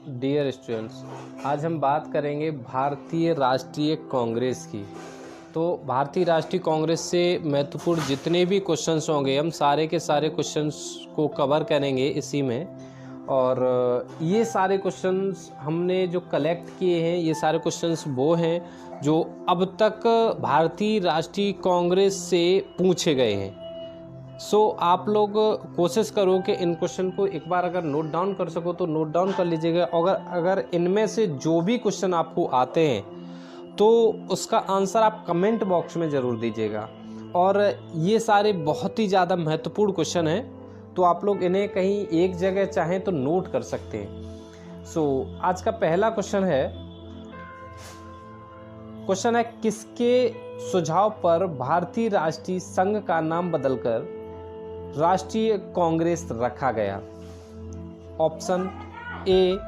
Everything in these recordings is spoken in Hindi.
डियर स्टूडेंट्स, आज हम बात करेंगे भारतीय राष्ट्रीय कांग्रेस की। तो भारतीय राष्ट्रीय कांग्रेस से महत्वपूर्ण जितने भी क्वेश्चंस होंगे हम सारे के सारे क्वेश्चंस को कवर करेंगे इसी में। और ये सारे क्वेश्चंस हमने जो कलेक्ट किए हैं, ये सारे क्वेश्चंस वो हैं जो अब तक भारतीय राष्ट्रीय कांग्रेस से पूछे गए हैं। आप लोग कोशिश करो कि इन क्वेश्चन को एक बार अगर नोट डाउन कर सको तो नोट डाउन कर लीजिएगा। अगर इनमें से जो भी क्वेश्चन आपको आते हैं तो उसका आंसर आप कमेंट बॉक्स में ज़रूर दीजिएगा। और ये सारे बहुत ही ज़्यादा महत्वपूर्ण क्वेश्चन हैं, तो आप लोग इन्हें कहीं एक जगह चाहें तो नोट कर सकते हैं। आज का पहला क्वेश्चन है किसके सुझाव पर भारतीय राष्ट्रीय संघ का नाम बदलकर राष्ट्रीय कांग्रेस रखा गया? Option A,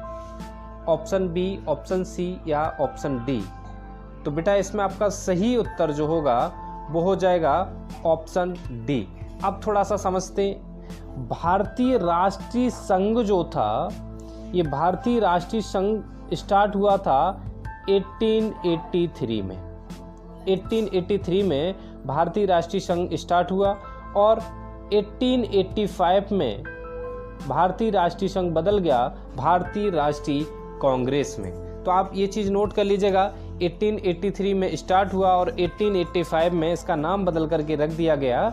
option B, option C या ऑप्शन डी। तो बेटा इसमें आपका सही उत्तर जो होगा वो हो जाएगा ऑप्शन डी। अब थोड़ा सा समझते हैं। भारतीय राष्ट्रीय संघ जो था, ये भारतीय राष्ट्रीय संघ स्टार्ट हुआ था 1883 में। 1883 में भारतीय राष्ट्रीय संघ स्टार्ट हुआ और 1885 में भारतीय राष्ट्रीय संघ बदल गया भारतीय राष्ट्रीय कांग्रेस में। तो आप ये चीज़ नोट कर लीजिएगा, 1883 में स्टार्ट हुआ और 1885 में इसका नाम बदल करके रख दिया गया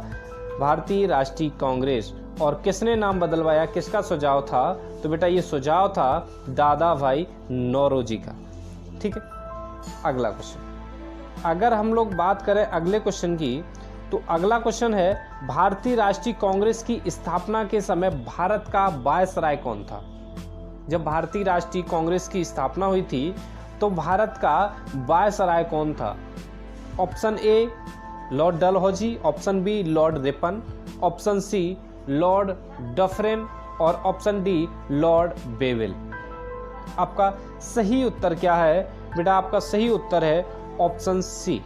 भारतीय राष्ट्रीय कांग्रेस। और किसने नाम बदलवाया, किसका सुझाव था? तो बेटा ये सुझाव था दादा भाई नौरोजी का। ठीक है, अगला क्वेश्चन। अगर हम लोग बात करें अगले क्वेश्चन की, तो अगला क्वेश्चन है भारतीय राष्ट्रीय कांग्रेस की स्थापना के समय भारत का वायसराय कौन था? जब भारतीय राष्ट्रीय कांग्रेस की स्थापना हुई थी तो भारत का वायसराय कौन था? Option A lord Dalhousie, option B lord Ripon, option C lord Dufferin और ऑप्शन डी लॉर्ड बेविल। आपका सही उत्तर क्या है बेटा? आपका सही उत्तर है ऑप्शन सी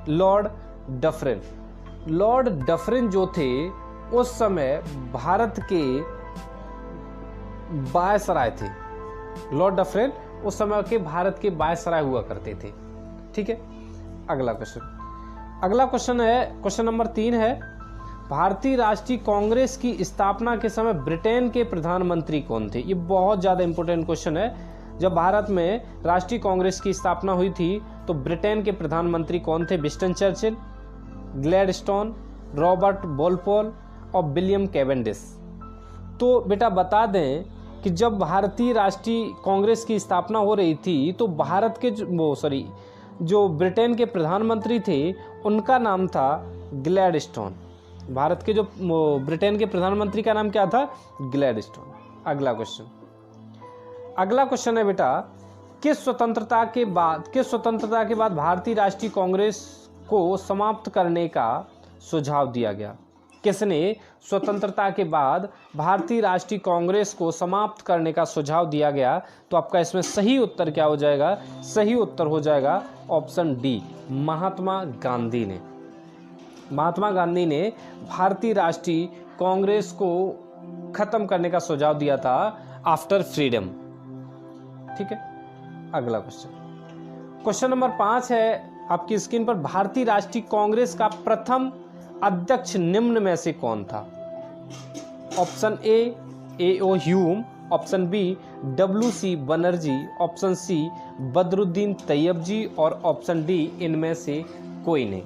लॉर्ड डफरेन। लॉर्ड डफरेन जो थे उस समय भारत के वायसराय थे। लॉर्ड डफरेन उस समय के भारत के वायसराय हुआ करते थे। ठीक है, अगला क्वेश्चन है क्वेश्चन नंबर 3 है भारतीय राष्ट्रीय कांग्रेस की स्थापना के समय ब्रिटेन के प्रधानमंत्री कौन थे? ये बहुत ज़्यादा इंपॉर्टेंट क्वेश्चन है। जब भारत में राष्ट्रीय कांग्रेस की स्थापना हुई थी तो ब्रिटेन के प्रधानमंत्री कौन थे? Winston Churchill, Gladstone, Robert Walpole और विलियम कैवेंडिश। तो बेटा बता दें कि जब भारतीय राष्ट्रीय कांग्रेस की स्थापना हो रही थी तो भारत के जो ब्रिटेन के प्रधानमंत्री थे उनका नाम था ग्लैडस्टोन। भारत के जो ब्रिटेन के प्रधानमंत्री का नाम क्या था? ग्लैडस्टोन। अगला क्वेश्चन है बेटा किस स्वतंत्रता के बाद भारतीय राष्ट्रीय कांग्रेस को समाप्त करने का सुझाव दिया गया? किसने स्वतंत्रता के बाद भारतीय राष्ट्रीय कांग्रेस को समाप्त करने का सुझाव दिया गया? तो आपका इसमें सही उत्तर क्या हो जाएगा? सही उत्तर हो जाएगा ऑप्शन डी, महात्मा गांधी ने। महात्मा गांधी ने भारतीय राष्ट्रीय कांग्रेस को खत्म करने का सुझाव दिया था आफ्टर फ्रीडम। ठीक है, अगला क्वेश्चन नंबर 5 है आपकी स्क्रीन पर। भारतीय राष्ट्रीय कांग्रेस का प्रथम अध्यक्ष निम्न में से कौन था? Option A O Hume, option B WC Banerjee, option C Badruddin Tyab ji और ऑप्शन डी इनमें से कोई नहीं।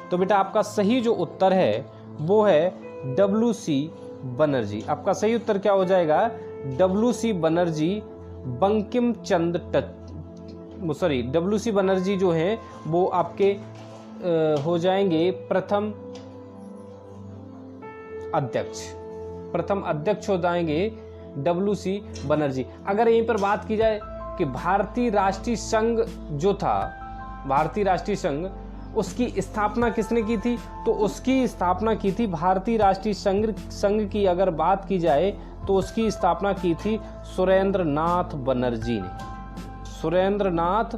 तो बेटा आपका सही जो उत्तर है वो है WC बनर्जी। आपका सही उत्तर क्या हो जाएगा? WC बनर्जी बंकिम चंद्र WC बनर्जी जो हैं वो आपके हो जाएंगे प्रथम अध्यक्ष हो जाएंगे WC बनर्जी। अगर यहीं पर बात की जाए कि भारतीय राष्ट्रीय संघ जो था, भारतीय राष्ट्रीय संघ उसकी स्थापना किसने की थी? तो उसकी स्थापना की थी भारतीय राष्ट्रीय संघ की अगर बात की जाए तो उसकी स्थापना की थी सुरेंद्र नाथ बनर्जी ने। सुरेंद्र नाथ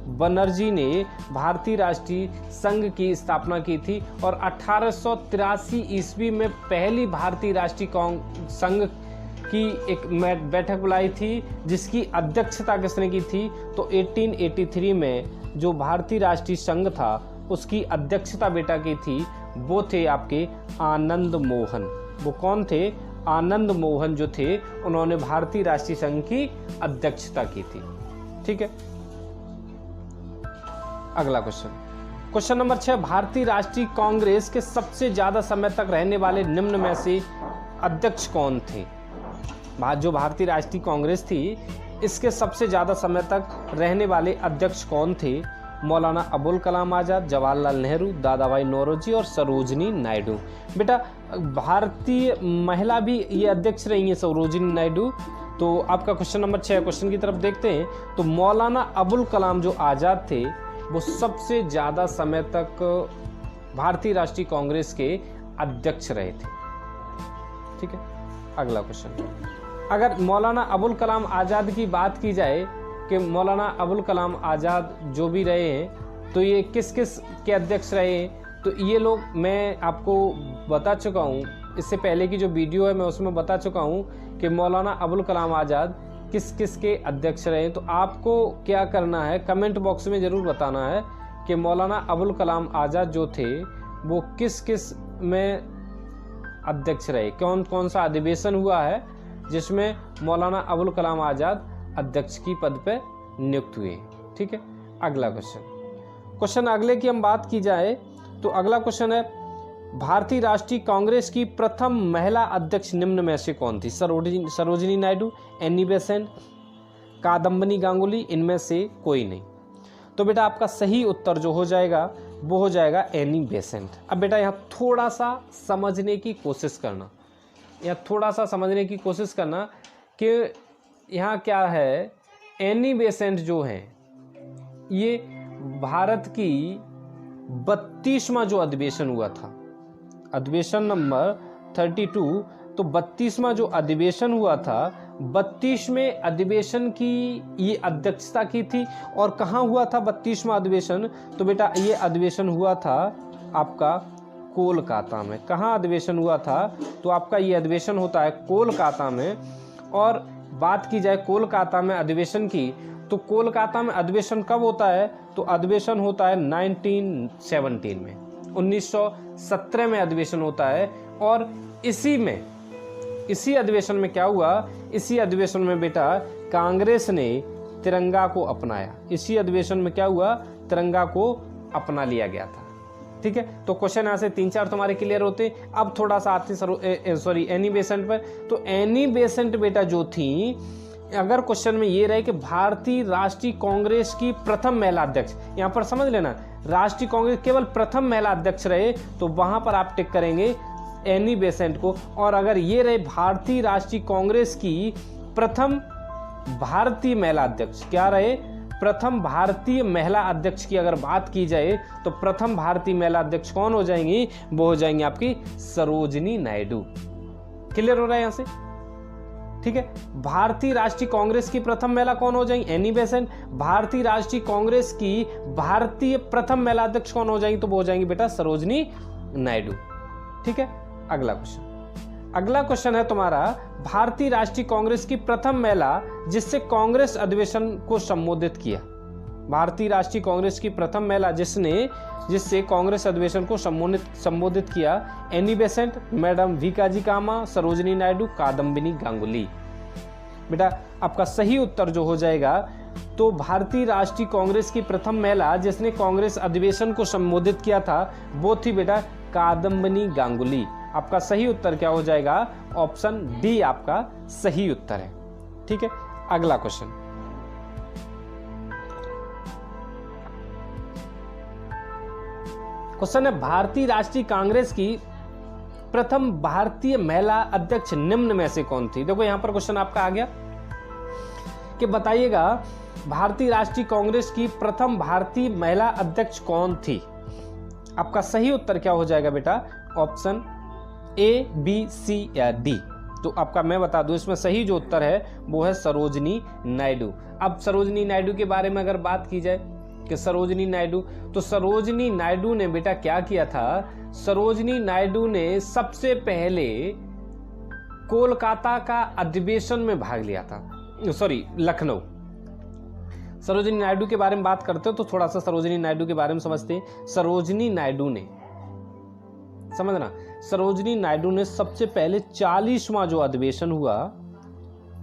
बनर्जी ने भारतीय राष्ट्रीय संघ की स्थापना की थी और 1883 ईस्वी में पहली भारतीय राष्ट्रीय संघ की एक बैठक बुलाई थी जिसकी अध्यक्षता किसने की थी? तो 1883 में जो भारतीय राष्ट्रीय संघ था उसकी अध्यक्षता बेटा की थी, वो थे आपके आनंद मोहन। वो कौन थे? आनंद मोहन जो थे, उन्होंने भारतीय राष्ट्रीय संघ की अध्यक्षता की थी। ठीक है, अगला क्वेश्चन नंबर 6, भारतीय राष्ट्रीय कांग्रेस के सबसे ज्यादा समय तक रहने वाले निम्न में से अध्यक्ष कौन थे? जो भारतीय राष्ट्रीय कांग्रेस थी, इसके सबसे ज्यादा समय तक रहने वाले अध्यक्ष कौन थे? मौलाना अबुल कलाम आजाद, जवाहरलाल नेहरू, दादा भाई नौरोजी और सरोजिनी नायडू। बेटा भारतीय महिला भी ये अध्यक्ष रही हैं, सरोजिनी नायडू। तो आपका क्वेश्चन नंबर 6, क्वेश्चन की तरफ देखते हैं। तो मौलाना अबुल कलाम जो आजाद थे, वो सबसे ज्यादा समय तक भारतीय राष्ट्रीय कांग्रेस के अध्यक्ष रहे थे। ठीक है, अगला क्वेश्चन, अगर मौलाना अबुल कलाम आजाद की बात की जाए कि मौलाना अबुल कलाम आजाद जो भी रहे हैं, तो ये किस किस के अध्यक्ष रहे हैं? तो ये लोग मैं आपको बता चुका हूँ, इससे पहले की जो वीडियो है मैं उसमें बता चुका हूँ कि मौलाना अबुल कलाम आजाद किस किस के अध्यक्ष रहे। तो आपको क्या करना है, कमेंट बॉक्स में ज़रूर बताना है कि मौलाना अबुल कलाम आज़ाद जो थे वो किस किस में अध्यक्ष रहे, कौन कौन सा अधिवेशन हुआ है जिसमें मौलाना अबुल कलाम आज़ाद अध्यक्ष की पद पे नियुक्त हुए। ठीक है, अगला क्वेश्चन अगले की हम बात की जाए तो अगला क्वेश्चन है, भारतीय राष्ट्रीय कांग्रेस की प्रथम महिला अध्यक्ष निम्न में से कौन थी? सरोजिनी नायडू, एनी बेसेंट, कादम्बनी गांगुली, इनमें से कोई नहीं। तो बेटा आपका सही उत्तर जो हो जाएगा वो हो जाएगा एनी बेसेंट। अब बेटा यहाँ थोड़ा सा समझने की कोशिश करना, कि यहाँ क्या है, एनी बेसेंट जो है ये भारत की 32वां जो अधिवेशन हुआ था, अधिवेशन नंबर 32, तो 32वां जो अधिवेशन हुआ था, 32वें अधिवेशन की ये अध्यक्षता की थी। और कहाँ हुआ था 32वां अधिवेशन? तो बेटा ये अधिवेशन हुआ था आपका कोलकाता में। कहाँ अधिवेशन हुआ था? तो आपका ये अधिवेशन होता है कोलकाता में। और बात की जाए कोलकाता में अधिवेशन की, तो कोलकाता में अधिवेशन कब होता है? तो अधिवेशन होता है 1917 में, 1917 में अधिवेशन होता है। और इसी अधिवेशन में क्या हुआ? इसी अधिवेशन में बेटा कांग्रेस ने तिरंगा को अपनाया। इसी अधिवेशन में क्या हुआ? तिरंगा को अपना लिया गया था। ठीक है, तो क्वेश्चन यहाँ से 3-4 तुम्हारे क्लियर होते। अब थोड़ा सा आते एनी बेसेंट पर। तो एनी बेसेंट बेटा जो थी, अगर क्वेश्चन में ये रहे कि भारतीय राष्ट्रीय कांग्रेस की प्रथम महिला अध्यक्ष, यहाँ पर समझ लेना राष्ट्रीय कांग्रेस केवल प्रथम महिला अध्यक्ष रहे, तो वहां पर आप टिक करेंगे एनी बेसेंट को। और अगर ये रहे भारतीय राष्ट्रीय कांग्रेस की प्रथम भारतीय महिला अध्यक्ष, क्या रहे? प्रथम भारतीय महिला अध्यक्ष की अगर बात की जाए तो प्रथम भारतीय महिला अध्यक्ष कौन हो जाएंगी? वो हो जाएंगी आपकी सरोजिनी नायडू। क्लियर हो रहा है यहाँ से? ठीक है, भारतीय राष्ट्रीय कांग्रेस की प्रथम महिला कौन हो जाएंगी? Annie Besant. भारतीय राष्ट्रीय कांग्रेस की भारतीय प्रथम महिला अध्यक्ष कौन हो जाएंगी? तो वो हो जाएंगी बेटा सरोजिनी नायडू। ठीक है, अगला क्वेश्चन है तुम्हारा, भारतीय राष्ट्रीय कांग्रेस की प्रथम महिला जिससे कांग्रेस अधिवेशन को संबोधित किया। भारतीय राष्ट्रीय कांग्रेस की प्रथम महिला जिससे कांग्रेस अधिवेशन को संबोधित किया। एनी बेसेंट, मैडम वीकाजी कामा, सरोजिनी नायडू, कादम्बिनी गांगुली। बेटा आपका सही उत्तर जो हो जाएगा, तो भारतीय राष्ट्रीय कांग्रेस की प्रथम महिला जिसने कांग्रेस अधिवेशन को संबोधित किया था वो थी बेटा कादम्बिनी गांगुली। आपका सही उत्तर क्या हो जाएगा? ऑप्शन डी आपका सही उत्तर है। ठीक है, अगला क्वेश्चन है, भारतीय राष्ट्रीय कांग्रेस की प्रथम भारतीय महिला अध्यक्ष निम्न में से कौन थी? देखो यहां पर क्वेश्चन आपका आ गया कि बताइएगा भारतीय राष्ट्रीय कांग्रेस की प्रथम भारतीय महिला अध्यक्ष कौन थी? आपका सही उत्तर क्या हो जाएगा बेटा? ऑप्शन ए, बी, सी या डी। तो आपका मैं बता दूं, इसमें सही जो उत्तर है वो है सरोजिनी नायडू। अब सरोजिनी नायडू के बारे में अगर बात की जाए कि सरोजिनी नायडू, तो सरोजिनी नायडू ने बेटा क्या किया था? सरोजिनी नायडू ने सबसे पहले कोलकाता का अधिवेशन में भाग लिया था, सॉरी लखनऊ। सरोजिनी नायडू के बारे में बात करते हो तो थोड़ा सा सरोजिनी नायडू के बारे में समझते हैं। सरोजिनी नायडू ने, समझना, सरोजिनी नायडू ने सबसे पहले 40वां जो अधिवेशन हुआ,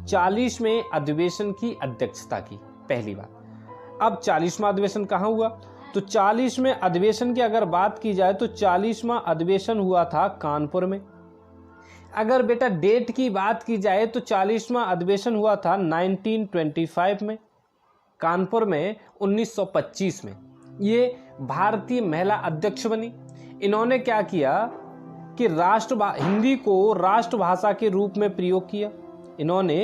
40वें अधिवेशन की अध्यक्षता की पहली बार। अब 40वां अधिवेशन कहाँ हुआ? तो 40वें अधिवेशन की अगर बात की जाए तो 40वां अधिवेशन हुआ था कानपुर में। अगर बेटा डेट की बात की जाए तो 40वां अधिवेशन हुआ था 1925 में, कानपुर में 1925 में। ये भारतीय महिला अध्यक्ष बनी। इन्होंने क्या किया कि हिंदी को राष्ट्रभाषा के रूप में प्रयोग किया। इन्होंने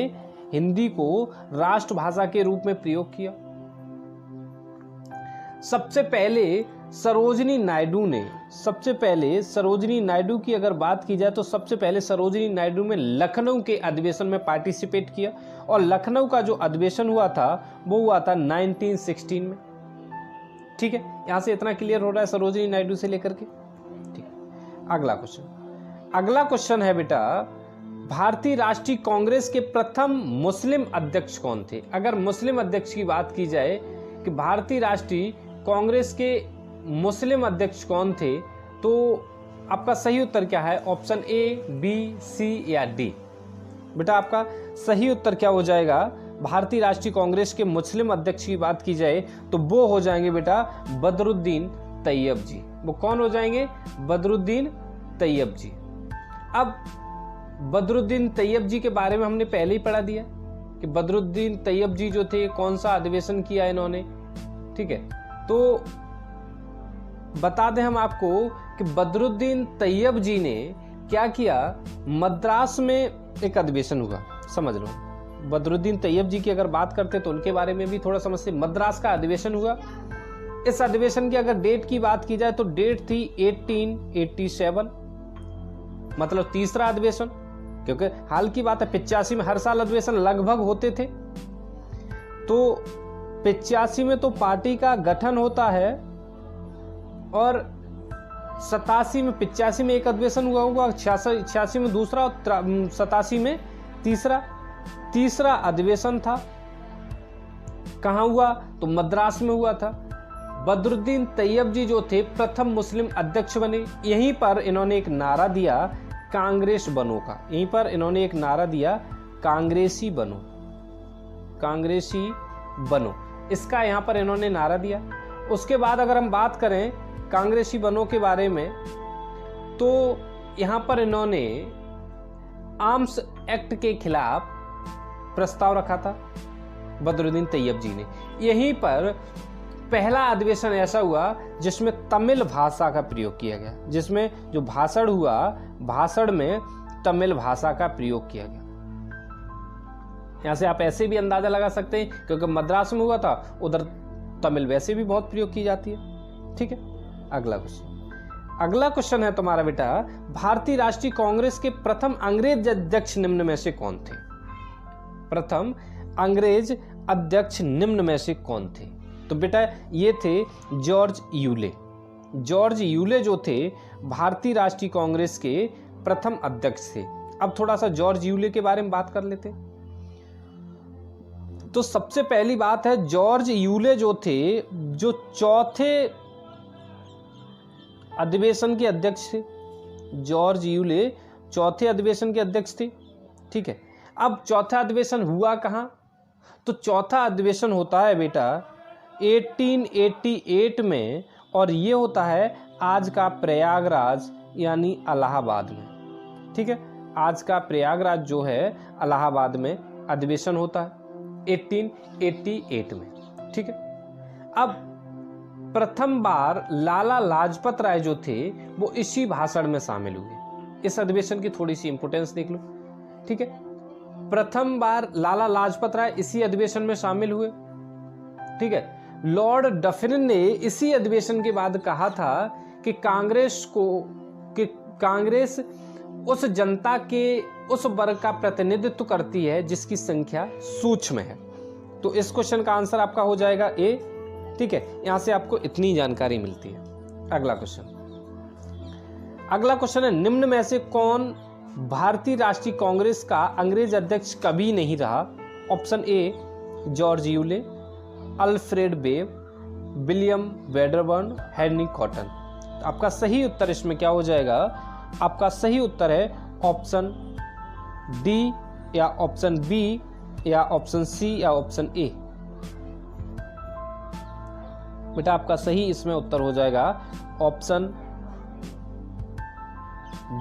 हिंदी को राष्ट्रभाषा के रूप में प्रयोग किया। सबसे पहले सरोजिनी नायडू की अगर बात की जाए तो सबसे पहले सरोजिनी नायडू में लखनऊ के अधिवेशन में पार्टिसिपेट किया, और लखनऊ का जो अधिवेशन हुआ था वो हुआ था 1916 में। ठीक है, यहां से इतना क्लियर हो रहा है सरोजिनी नायडू से लेकर के। ठीक है, अगला क्वेश्चन है बेटा, भारतीय राष्ट्रीय कांग्रेस के प्रथम मुस्लिम अध्यक्ष कौन थे? अगर मुस्लिम अध्यक्ष की बात की जाए कि भारतीय राष्ट्रीय कांग्रेस के मुस्लिम अध्यक्ष कौन थे, तो आपका सही उत्तर क्या है? ऑप्शन ए, बी, सी या डी? बेटा आपका सही उत्तर क्या हो जाएगा? भारतीय राष्ट्रीय कांग्रेस के मुस्लिम अध्यक्ष की बात की जाए तो वो हो जाएंगे बेटा बदरुद्दीन तैयब जी। वो कौन हो जाएंगे? बदरुद्दीन तैयब जी। अब बदरुद्दीन तैयब जी के बारे में हमने पहले ही पढ़ा दिया कि बदरुद्दीन तैयब जी जो थे कौन सा अधिवेशन किया इन्होंने। ठीक है, तो बता दें हम आपको कि बदरुद्दीन तैयब जी ने क्या किया, मद्रास में एक अधिवेशन हुआ। समझ लो, बदरुद्दीन तैयब जी की अगर बात करते तो उनके बारे में भी थोड़ा समझते। मद्रास का अधिवेशन हुआ। इस अधिवेशन की अगर डेट की बात की जाए तो डेट थी 1887, मतलब तीसरा अधिवेशन, क्योंकि हाल की बात है 85 में हर साल अधिवेशन लगभग होते थे। तो 85 में तो पार्टी का गठन होता है, और 87 में 85 में एक अधिवेशन हुआ होगा, 86 में दूसरा, 87 में तीसरा अधिवेशन था। कहां हुआ? तो मद्रास में हुआ था। बदरुद्दीन तैयब जी जो थे प्रथम मुस्लिम अध्यक्ष बने। यहीं पर इन्होंने एक नारा दिया कांग्रेस बनो का। यहीं पर इन्होंने एक नारा दिया कांग्रेसी बनो, कांग्रेसी बनो, इसका यहां पर इन्होंने नारा दिया। उसके बाद अगर हम बात करें कांग्रेसी बनो के बारे में, तो यहां पर इन्होंने आर्म्स एक्ट के खिलाफ प्रस्ताव रखा था बदरुद्दीन तैयब जी ने। यहीं पर पहला अधिवेशन ऐसा हुआ जिसमें तमिल भाषा का प्रयोग किया गया, जिसमें जो भाषण हुआ, भाषण में तमिल भाषा का प्रयोग किया गया। यहां से आप ऐसे भी अंदाजा लगा सकते हैं क्योंकि मद्रास में हुआ था, उधर तमिल वैसे भी बहुत प्रयोग की जाती है। ठीक है, अगला क्वेश्चन है तुम्हारा बेटा, भारतीय राष्ट्रीय कांग्रेस के प्रथम अंग्रेज अध्यक्ष निम्न में से कौन थे? प्रथम अंग्रेज अध्यक्ष निम्न में से कौन थे? तो बेटा ये थे जॉर्ज यूले। जॉर्ज यूले जो थे भारतीय राष्ट्रीय कांग्रेस के प्रथम अध्यक्ष थे। अब थोड़ा सा जॉर्ज यूले के बारे में बात कर लेते हैं। तो सबसे पहली बात है, जॉर्ज यूले जो थे, जो चौथे अधिवेशन के अध्यक्ष थे। जॉर्ज यूले चौथे अधिवेशन के अध्यक्ष थे। ठीक है, अब चौथा अधिवेशन हुआ कहां? तो चौथा अधिवेशन होता है बेटा 1888 में, और ये होता है आज का प्रयागराज यानी इलाहाबाद में। ठीक है, आज का प्रयागराज जो है इलाहाबाद में अधिवेशन होता है 1888 में। ठीक है, अब प्रथम बार लाला लाजपत राय जो थे वो इसी भाषण में शामिल हुए। इस अधिवेशन की थोड़ी सी इंपोर्टेंस देख लो। ठीक है, प्रथम बार लाला लाजपत राय इसी अधिवेशन में शामिल हुए। ठीक है, लॉर्ड डफरिन ने इसी अधिवेशन के बाद कहा था कि कांग्रेस उस जनता के उस वर्ग का प्रतिनिधित्व करती है जिसकी संख्या सूक्ष्म है। तो इस क्वेश्चन का आंसर आपका हो जाएगा ए। ठीक है, यहां से आपको इतनी जानकारी मिलती है। अगला क्वेश्चन है, निम्न में से कौन भारतीय राष्ट्रीय कांग्रेस का अंग्रेज अध्यक्ष कभी नहीं रहा? Option A George Yule, Alfred Webb, William Wedderburn, Henry Cotton. आपका सही उत्तर इसमें क्या हो जाएगा? आपका सही उत्तर है ऑप्शन डी या ऑप्शन बी या ऑप्शन सी या ऑप्शन ए। बेटा आपका सही इसमें उत्तर हो जाएगा ऑप्शन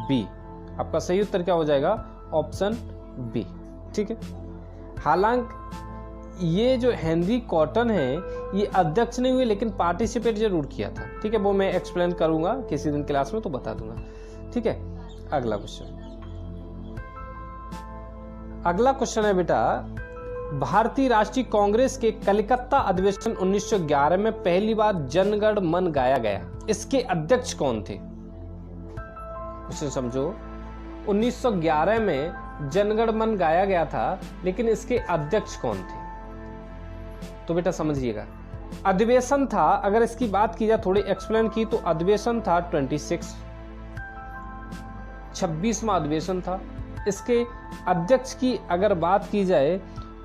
बी। आपका सही उत्तर क्या हो जाएगा? Option B. ठीक है। हालांकि ये जो हेनरी कॉटन है ये अध्यक्ष नहीं हुए लेकिन पार्टिसिपेट जरूर किया था। ठीक है, वो मैं एक्सप्लेन करूंगा किसी दिन क्लास में तो बता दूंगा। ठीक है, अगला क्वेश्चन। अगला क्वेश्चन है बेटा, भारतीय राष्ट्रीय कांग्रेस के कलकत्ता अधिवेशन 1911 में पहली बार जनगण मन गाया गया, इसके अध्यक्ष कौन थे? क्वेश्चन समझो। 1911 में जनगण मन गाया गया था लेकिन इसके अध्यक्ष कौन थे? तो बेटा समझिएगा, अधिवेशन था, अगर इसकी बात की जाए थोड़ी एक्सप्लेन की तो अधिवेशन था 26वां अधिवेशन था। इसके अध्यक्ष की अगर बात की जाए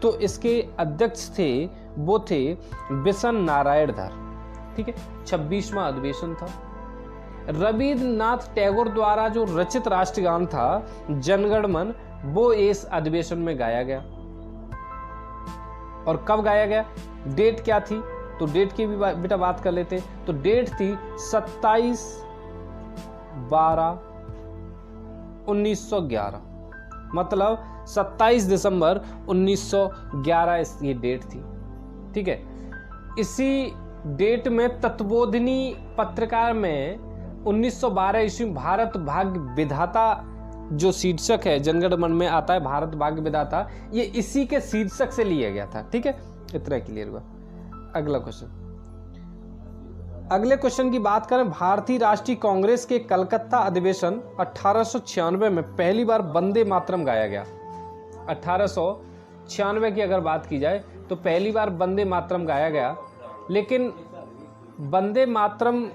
तो इसके अध्यक्ष थे वो थे बिशन नारायण धर। ठीक है, 26वां अधिवेशन था। रविन्द्रनाथ टैगोर द्वारा जो रचित राष्ट्रगान था जनगण मन वो इस अधिवेशन में गाया गया। और कब गाया गया, डेट क्या थी? तो डेट की भी बेटा बात कर लेते। तो डेट थी 27/12/1911, मतलब 27 दिसंबर 1911 ये डेट थी। ठीक है, इसी डेट में तत्वबोधिनी पत्रिका में 1912 ईस्वी भारत भाग्य विधाता जो शीर्षक है जनगण मन में आता है भारत भाग्य विधाता, ये इसी के शीर्षक से लिया गया था। ठीक है, इतना क्लियर हुआ। अगला क्वेश्चन। अगले क्वेश्चन की बात करें, भारतीय राष्ट्रीय कांग्रेस के कलकत्ता अधिवेशन 1896 में पहली बार वंदे मातरम गाया गया। 1896 की अगर बात की जाए तो पहली बार वंदे मातरम गाया गया, लेकिन वंदे मातरम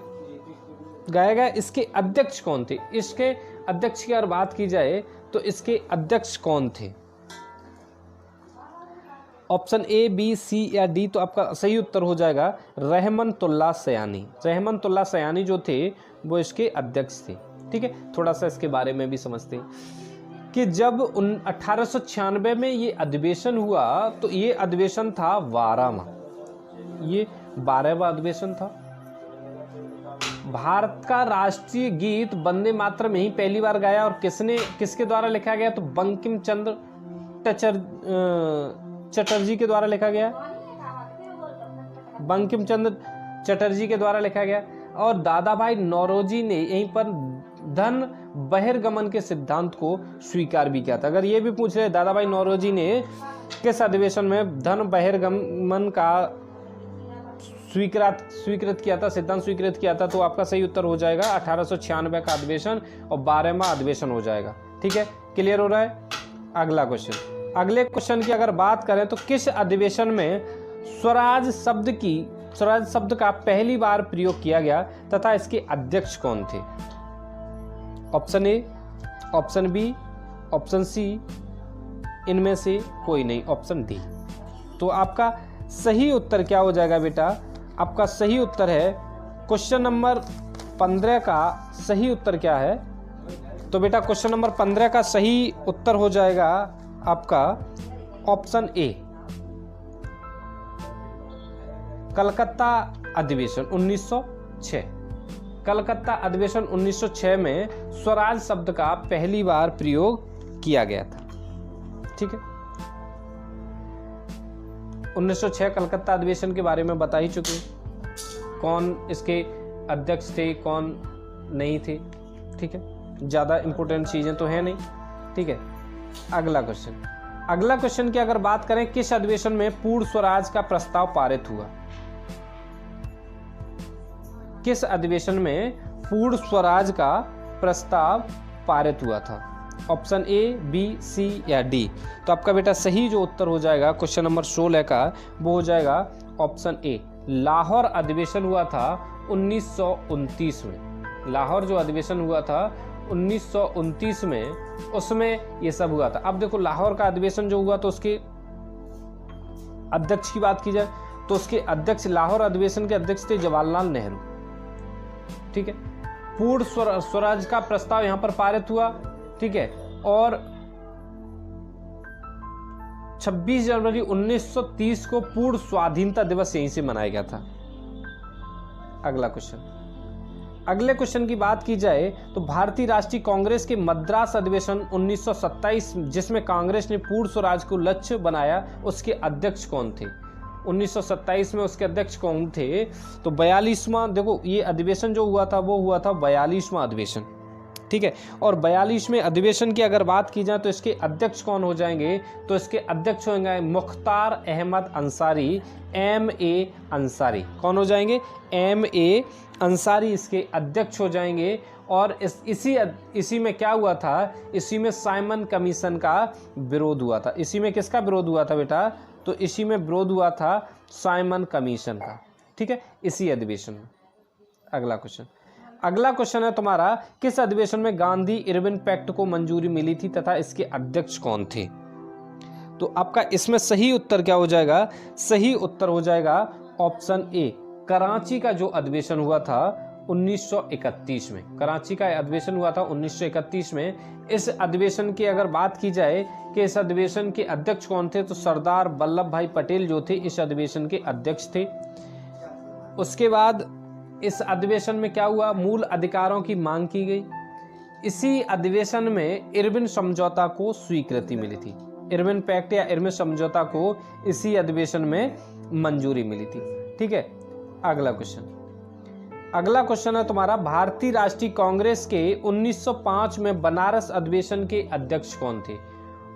गाया गया, इसके अध्यक्ष कौन थे? इसके अध्यक्ष की अगर बात की जाए तो इसके अध्यक्ष कौन थे? ऑप्शन ए, बी, सी या डी। तो आपका सही उत्तर हो जाएगा रहमतुल्लाह सयानी। रहमतुल्लाह सयानी जो थे वो इसके अध्यक्ष थे। ठीक है, थोड़ा सा इसके बारे में भी समझते हैं कि जब 1896 में ये अधिवेशन हुआ तो ये अधिवेशन था 12वां, ये 12वां अधिवेशन था। भारत का राष्ट्रीय गीत वंदे मातरम यही पहली बार गाया और किसके द्वारा लिखा गया? तो बंकिम चंद्र चटर्जी के द्वारा लिखा गया। बंकिम चंद्र चटर्जी के द्वारा लिखा गया। और दादा भाई नौरोजी ने यहीं पर धन बहिर्गमन के सिद्धांत को स्वीकार भी किया था। अगर ये भी पूछ रहे दादा भाई नौरोजी ने किस अधिवेशन में धन बहिर्गमन का स्वीकृत किया था, सिद्धांत स्वीकृत किया था, तो आपका सही उत्तर हो जाएगा 1896 का अधिवेशन और 12वां अधिवेशन हो जाएगा। ठीक है, क्लियर हो रहा है। अगला क्वेश्चन। अगले क्वेश्चन की अगर बात करें तो किस अधिवेशन में स्वराज शब्द का पहली बार प्रयोग किया गया तथा इसके अध्यक्ष कौन थे? Option A, option B, option C, इनमें से कोई नहीं, ऑप्शन डी। तो आपका सही उत्तर क्या हो जाएगा बेटा? आपका सही उत्तर है क्वेश्चन नंबर 15 का सही उत्तर क्या है? तो बेटा क्वेश्चन नंबर 15 का सही उत्तर हो जाएगा आपका ऑप्शन ए, कलकत्ता अधिवेशन 1906। कलकत्ता अधिवेशन 1906 में स्वराज शब्द का पहली बार प्रयोग किया गया था। ठीक है, 1906 कलकत्ता अधिवेशन के बारे में बता ही चुके, कौन इसके अध्यक्ष थे कौन नहीं थे। ठीक है, ज़्यादा इंपॉर्टेंट चीज़ें तो है नहीं। ठीक है, अगला क्वेश्चन। अगला क्वेश्चन की अगर बात करें, किस अधिवेशन में पूर्ण स्वराज का प्रस्ताव पारित हुआ? किस अधिवेशन में पूर्ण स्वराज का प्रस्ताव पारित हुआ था? ऑप्शन ए, बी, सी या डी। तो आपका बेटा सही जो उत्तर हो जाएगा क्वेश्चन नंबर 16 का वो हो जाएगा ऑप्शन ए, लाहौर अधिवेशन हुआ था 1929 में। लाहौर जो अधिवेशन हुआ था 1929 में, उसमें ये सब हुआ था। अब देखो लाहौर का अधिवेशन जो हुआ तो उसके अध्यक्ष की बात की जाए तो उसके अध्यक्ष, लाहौर अधिवेशन के अध्यक्ष थे जवाहरलाल नेहरू। ठीक है, पूर्ण स्वराज का प्रस्ताव यहां पर पारित हुआ। ठीक है, और 26 जनवरी 1930 को पूर्ण स्वाधीनता दिवस यहीं से मनाया गया था। अगला क्वेश्चन, अगले क्वेश्चन की बात की जाए तो भारतीय राष्ट्रीय कांग्रेस के मद्रास अधिवेशन 1927 जिसमें कांग्रेस ने पूर्ण स्वराज को लक्ष्य बनाया, उसके अध्यक्ष कौन थे? 1927 में उसके अध्यक्ष कौन थे? तो 42वां, देखो ये अधिवेशन जो हुआ था वो हुआ था 42वां अधिवेशन। ठीक है, और 42वें अधिवेशन की अगर बात की जाए तो इसके अध्यक्ष कौन हो जाएंगे? तो इसके अध्यक्ष होंगे मुख्तार अहमद अंसारी, MA अंसारी। कौन हो जाएंगे? MA अंसारी इसके अध्यक्ष हो जाएंगे। और इसी में क्या हुआ था? इसी में साइमन कमीशन का विरोध हुआ था। इसी में किसका विरोध हुआ था बेटा? तो इसी में विरोध हुआ था साइमन कमीशन का। ठीक है, इसी अधिवेशन में। अगला क्वेश्चन, अगला क्वेश्चन है तुम्हारा, किस अधिवेशन में गांधी इरविन पैक्ट को मंजूरी मिली थी तथा इसके अध्यक्ष कौन थे? तो आपका इसमें सही उत्तर क्या हो जाएगा? सही उत्तर हो जाएगा ऑप्शन ए, कराची का जो अधिवेशन हुआ था 1931 में। कराची का अधिवेशन हुआ था 1931 में। इस अधिवेशन की अगर बात की जाए कि इस अधिवेशन के अध्यक्ष कौन थे, तो सरदार वल्लभ भाई पटेल जो थे इस अधिवेशन के अध्यक्ष थे। उसके बाद इस अधिवेशन में क्या हुआ? मूल अधिकारों की मांग की गई। इसी अधिवेशन में इरविन समझौता को स्वीकृति मिली थी। इरविन पैक्ट या इरविन समझौता को इसी अधिवेशन में मंजूरी मिली थी। ठीक है, अगला क्वेश्चन, अगला क्वेश्चन है तुम्हारा, भारतीय राष्ट्रीय कांग्रेस के 1905 में बनारस अधिवेशन के अध्यक्ष कौन थे?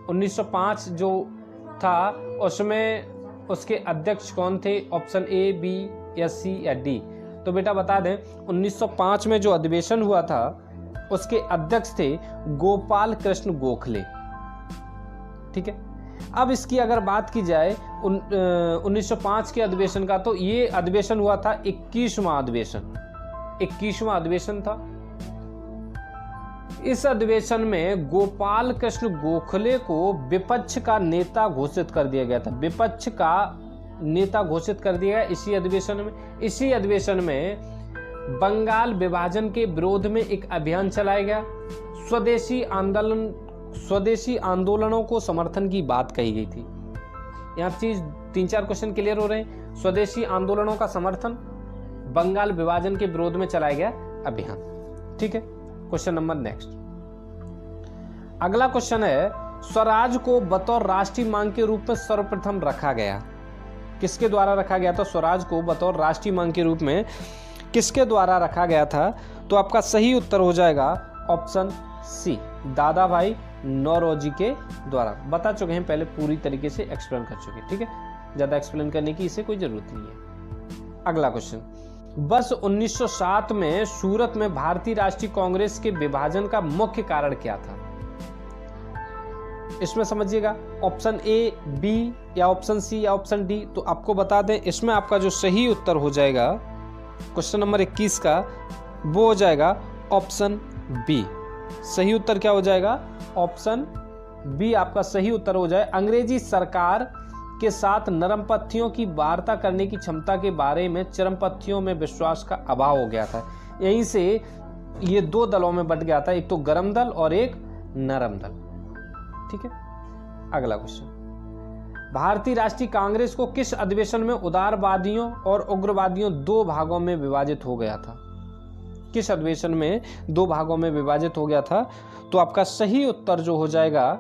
1905 जो था उसमें उसके अध्यक्ष कौन थे? ऑप्शन A, B या C या D? तो बेटा बता दें, 1905 में जो अधिवेशन हुआ था उसके अध्यक्ष थे गोपाल कृष्ण गोखले। ठीक है, अब इसकी अगर बात की जाए 1905 के अधिवेशन का, तो ये अधिवेशन हुआ था 21वां अधिवेशन। 21वां अधिवेशन था। इस अधिवेशन में गोपाल कृष्ण गोखले को विपक्ष का नेता घोषित कर दिया गया था। विपक्ष का नेता घोषित कर दिया गया इसी अधिवेशन में। इसी अधिवेशन में बंगाल विभाजन के विरोध में एक अभियान चलाया गया। स्वदेशी आंदोलनों को समर्थन की बात कही गई थी। यहाँ चीज 3-4 क्वेश्चन क्लियर हो रहे हैं। स्वदेशी आंदोलनों का समर्थन, बंगाल विभाजन के विरोध में चलाया गया अभियान। ठीक है, क्वेश्चन नंबर नेक्स्ट, अगला क्वेश्चन है, स्वराज को बतौर राष्ट्रीय मांग के रूप में सर्वप्रथम रखा गया। किसके द्वारा रखा गया था? स्वराज को बतौर राष्ट्रीय मांग के रूप में किसके द्वारा रखा गया था? तो आपका सही उत्तर हो जाएगा ऑप्शन C, दादा भाई नौरोजी के द्वारा। बता चुके हैं पहले, पूरी तरीके से एक्सप्लेन कर चुके। ठीक है, ज्यादा एक्सप्लेन करने की इसे कोई जरूरत नहीं है। अगला क्वेश्चन, वर्ष 1907 में सूरत में भारतीय राष्ट्रीय कांग्रेस के विभाजन का मुख्य कारण क्या था? इसमें समझिएगा, ऑप्शन A, B या ऑप्शन C या ऑप्शन D? तो आपको बता दें, इसमें आपका जो सही उत्तर हो जाएगा क्वेश्चन नंबर 21 का, वो हो जाएगा ऑप्शन B। सही उत्तर क्या हो जाएगा? ऑप्शन B आपका सही उत्तर हो जाए। अंग्रेजी सरकार के साथ नरमपंथियों की वार्ता करने की क्षमता के बारे में चरमपंथियों में विश्वास का अभाव हो गया था। यहीं से ये 2 दलों में बंट गया था, एक तो गरम दल और एक नरम दल। ठीक है, अगला क्वेश्चन, भारतीय राष्ट्रीय कांग्रेस को किस अधिवेशन में उदारवादियों और उग्रवादियों 2 भागों में विभाजित हो गया था? किस अधिवेशन में 2 भागों में विभाजित हो गया था? तो आपका सही उत्तर जो हो जाएगा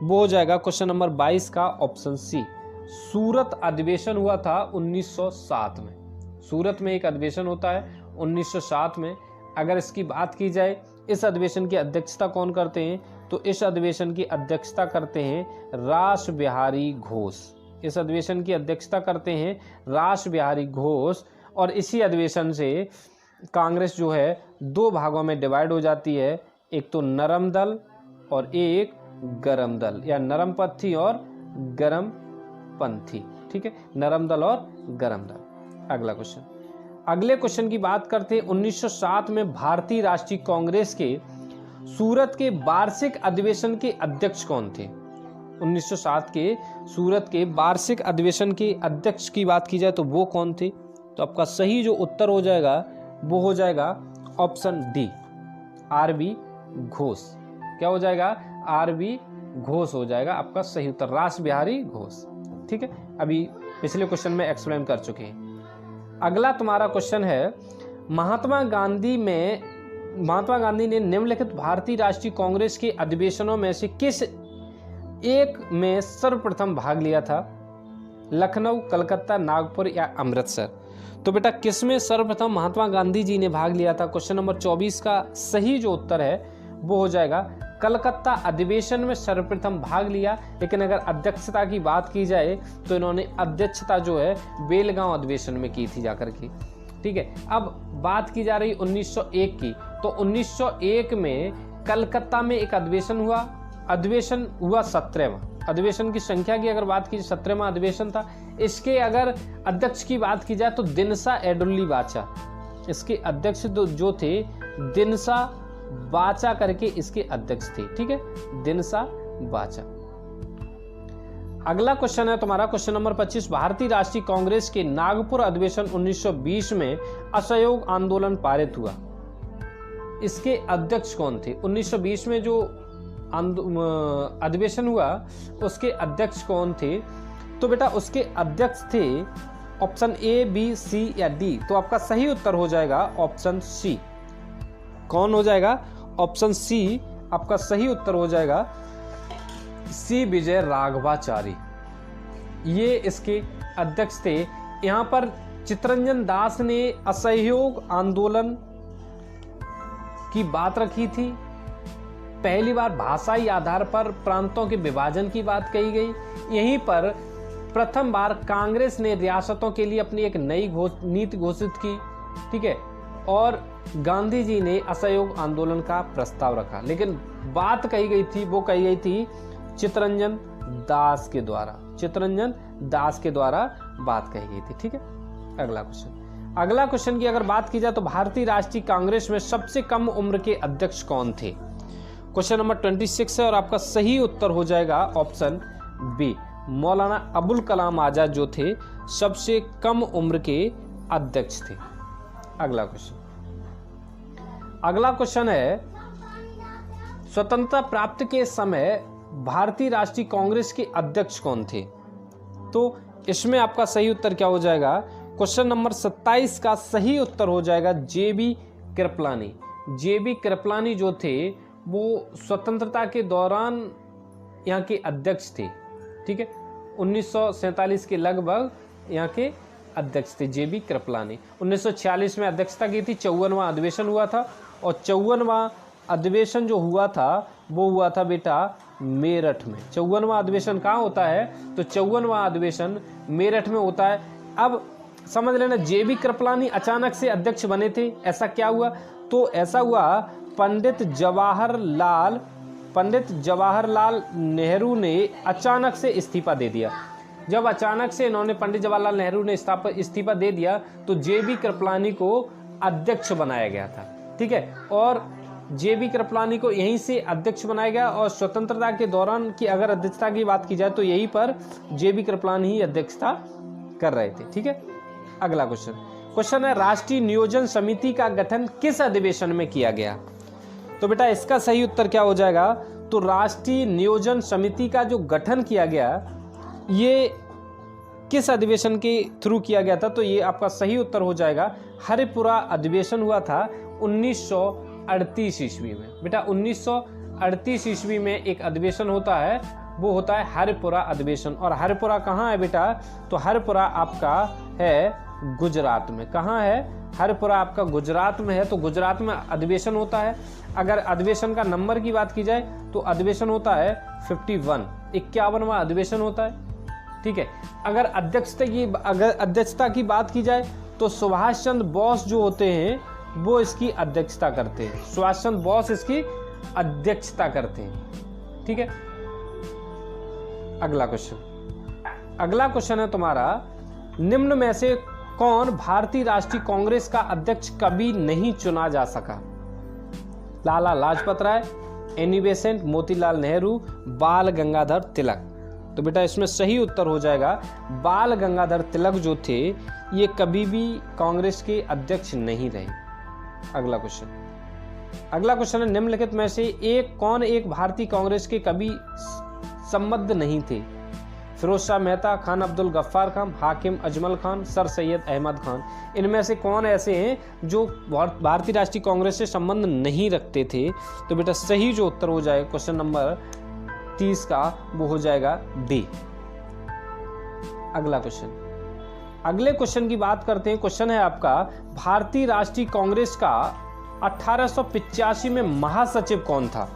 वो हो जाएगा क्वेश्चन नंबर 22 का ऑप्शन C, सूरत अधिवेशन हुआ था 1907 में। सूरत में एक अधिवेशन होता है 1907 में। अगर इसकी बात की जाए, इस अधिवेशन की अध्यक्षता कौन करते हैं? तो इस अधिवेशन की अध्यक्षता करते हैं रास बिहारी घोष। इस अधिवेशन की अध्यक्षता करते हैं रास बिहारी घोष। और इसी अधिवेशन से कांग्रेस जो है 2 भागों में डिवाइड हो जाती है, एक तो नरम दल और एक गरम दल, या नरमपंथी और गरम पंथी। ठीक है, नरम दल और गरम दल। अगला क्वेश्चन, अगले क्वेश्चन की बात करते हैं 1907 में भारतीय राष्ट्रीय कांग्रेस के सूरत के वार्षिक अधिवेशन के अध्यक्ष कौन थे? 1907 के सूरत के वार्षिक अधिवेशन के अध्यक्ष की बात की जाए तो वो कौन थे? तो आपका सही जो उत्तर हो जाएगा वो हो जाएगा ऑप्शन डी, आर.बी. घोष। क्या हो जाएगा? आर.बी. घोष हो जाएगा आपका सही उत्तर, रास बिहारी घोष। ठीक है, अभी पिछले क्वेश्चन में एक्सप्लेन कर चुके हैं। अगला तुम्हारा क्वेश्चन है, महात्मा गांधी ने निम्नलिखित भारतीय राष्ट्रीय कांग्रेस के अधिवेशनों में से किस एक में सर्वप्रथम भाग लिया था? लखनऊ, कलकत्ता, नागपुर या अमृतसर? तो बेटा किस में सर्वप्रथम महात्मा गांधी जी ने भाग लिया था? क्वेश्चन नंबर 24 का सही जो उत्तर है वो हो जाएगा कलकत्ता अधिवेशन में सर्वप्रथम भाग लिया। लेकिन अगर अध्यक्षता की बात की जाए तो इन्होंने अध्यक्षता जो है बेलगांव अधिवेशन में की थी जाकर के। ठीक है, अब बात की जा रही 1901 की, तो 1901 में कलकत्ता में एक अधिवेशन हुआ 17वां। अधिवेशन की संख्या की अगर बात की 17वां अधिवेशन था। इसके अगर अध्यक्ष की बात की जाए तो दिनसा एडुल्ली बाचा, इसके अध्यक्ष जो थे दिनसा बाचा करके इसके अध्यक्ष थे। ठीक है, दिनसा बाचा। अगला क्वेश्चन है तुम्हारा क्वेश्चन नंबर 25, भारतीय राष्ट्रीय कांग्रेस के नागपुर अधिवेशन 1920 में असहयोग आंदोलन पारित हुआ, इसके अध्यक्ष कौन थे? 1920 में जो अधिवेशन हुआ उसके अध्यक्ष कौन थे? तो बेटा उसके अध्यक्ष थे ऑप्शन ए, बी, सी या डी? तो आपका सही उत्तर हो जाएगा ऑप्शन सी। कौन हो जाएगा? ऑप्शन सी आपका सही उत्तर हो जाएगा, सी विजय राघवाचारी, ये इसके अध्यक्ष थे। यहां पर चित्तरंजन दास ने असहयोग आंदोलन की बात रखी थी। पहली बार भाषाई आधार पर प्रांतों के विभाजन की बात कही गई। यहीं पर प्रथम बार कांग्रेस ने रियासतों के लिए अपनी एक नई नीति घोषित की। ठीक है, और गांधी जी ने असहयोग आंदोलन का प्रस्ताव रखा, लेकिन बात कही गई थी, वो कही गई थी चित्तरंजन दास के द्वारा। चित्तरंजन दास के द्वारा बात कही गई थी। ठीक है, अगला क्वेश्चन की अगर बात की जाए तो भारतीय राष्ट्रीय कांग्रेस में सबसे कम उम्र के अध्यक्ष कौन थे? क्वेश्चन नंबर 26 है और आपका सही उत्तर हो जाएगा ऑप्शन बी, मौलाना अबुल कलाम आजाद जो थे सबसे कम उम्र के अध्यक्ष थे। अगला क्वेश्चन है, स्वतंत्रता प्राप्ति के समय भारतीय राष्ट्रीय कांग्रेस के अध्यक्ष कौन थे? तो इसमें आपका सही उत्तर क्या हो जाएगा? क्वेश्चन नंबर 27 का सही उत्तर हो जाएगा जे.बी. कृपलानी। जे.बी. कृपलानी जो थे वो स्वतंत्रता के दौरान यहाँ के अध्यक्ष थे। ठीक है, 1947 के लगभग यहाँ के अध्यक्ष थे जे.बी. कृपलानी। 1946 में अध्यक्षता की थी, 54वां अधिवेशन हुआ था, और 54वां अधिवेशन जो हुआ था वो हुआ था बेटा मेरठ में। 54वां अधिवेशन कहाँ होता है? तो 54वां अधिवेशन मेरठ में होता है। अब समझ लेना, जे.बी. कृपलानी अचानक से अध्यक्ष बने थे। ऐसा क्या हुआ? तो ऐसा हुआ, पंडित जवाहरलाल नेहरू ने अचानक से इस्तीफा दे दिया। जब अचानक से इन्होंने पंडित जवाहरलाल नेहरू ने इस्तीफा दे दिया तो जे.बी. कृपलानी को अध्यक्ष बनाया गया था। ठीक है, और जे.बी. कृपलानी को यहीं से अध्यक्ष बनाया गया, और स्वतंत्रता के दौरान की अगर अध्यक्षता की बात की जाए तो यहीं पर जे.बी. कृपलानी ही अध्यक्षता कर रहे थे। ठीक है, अगला क्वेश्चन है, राष्ट्रीय नियोजन समिति का गठन किस अधिवेशन में किया गया? तो बेटा इसका सही उत्तर क्या हो जाएगा? तो राष्ट्रीय नियोजन समिति का जो गठन किया गया ये किस अधिवेशन के थ्रू किया गया था? तो ये आपका सही उत्तर हो जाएगा, हरिपुरा अधिवेशन हुआ था 1938 ईस्वी में। बेटा 1938 ईस्वी में एक अधिवेशन होता है, वो होता है हरिपुरा अधिवेशन। और हरिपुरा कहाँ है बेटा? तो हरिपुरा आपका है गुजरात में। कहाँ है? हरिपुरा आपका गुजरात में है। तो गुजरात में अधिवेशन होता है। अगर अधिवेशन का नंबर की बात की जाए तो अधिवेशन होता है 51, 51वां अधिवेशन होता है। ठीक है, अगर अध्यक्षता की बात की जाए तो सुभाष चंद्र बोस जो होते हैं वो इसकी अध्यक्षता करते हैं। सुभाष चंद्र बोस इसकी अध्यक्षता करते हैं। ठीक है, अगला क्वेश्चन है तुम्हारा, निम्न में से कौन भारतीय राष्ट्रीय कांग्रेस का अध्यक्ष कभी नहीं चुना जा सका? लाला लाजपत राय, एनी बेसेंट, मोतीलाल नेहरू, बाल गंगाधर तिलक। तो बेटा इसमें सही उत्तर हो जाएगा बाल गंगाधर तिलक जो थे ये कभी भी कांग्रेस के अध्यक्ष नहीं रहे। अगला क्वेश्चन है निम्नलिखित में से कौन एक भारतीय कांग्रेस के कभी संबद्ध नहीं थे? फिरोज शाह मेहता, खान अब्दुल गफ्फार खान, हाकिम अजमल खान, सर सैयद अहमद खान। इनमें से कौन ऐसे हैं जो भारतीय राष्ट्रीय कांग्रेस से संबंध नहीं रखते थे? तो बेटा सही जो उत्तर हो जाएगा क्वेश्चन नंबर 30 का वो हो जाएगा डी। अगले क्वेश्चन की बात करते हैं। क्वेश्चन है आपका भारतीय राष्ट्रीय कांग्रेस का 1885 में महासचिव कौन था?